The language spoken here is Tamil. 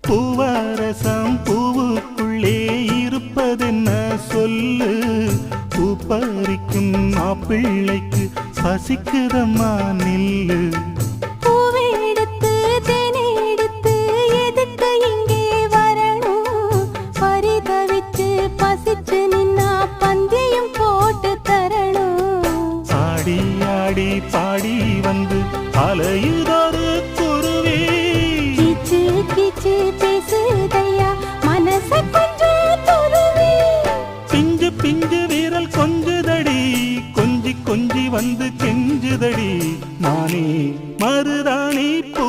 பூவரசம் பூவுக்குள்ளே இருப்பதென்ன சொல்லு, பூ பறிக்கும் மாப்பிள்ளைக்கு பசிக்குதம்மா நில்லு. பூவெடுத்து தேனெடுத்து எதுக்கு இங்கே வரணும், பரிதவிச்சு பசிச்சு நின்னா பந்தியும் போட்டு தரணும். ஆடி ஆடி பாடி வந்து அலையுதொரு குருவி, கீச்சு கீச்சு பேசுதையா மனச கொஞ்சம் துருவி. பிஞ்சு பிஞ்சு வீரல் கொஞ்சுதடி, கொஞ்சி கொஞ்சி வந்து கெஞ்சுதடி, நானே மருதாணி பூ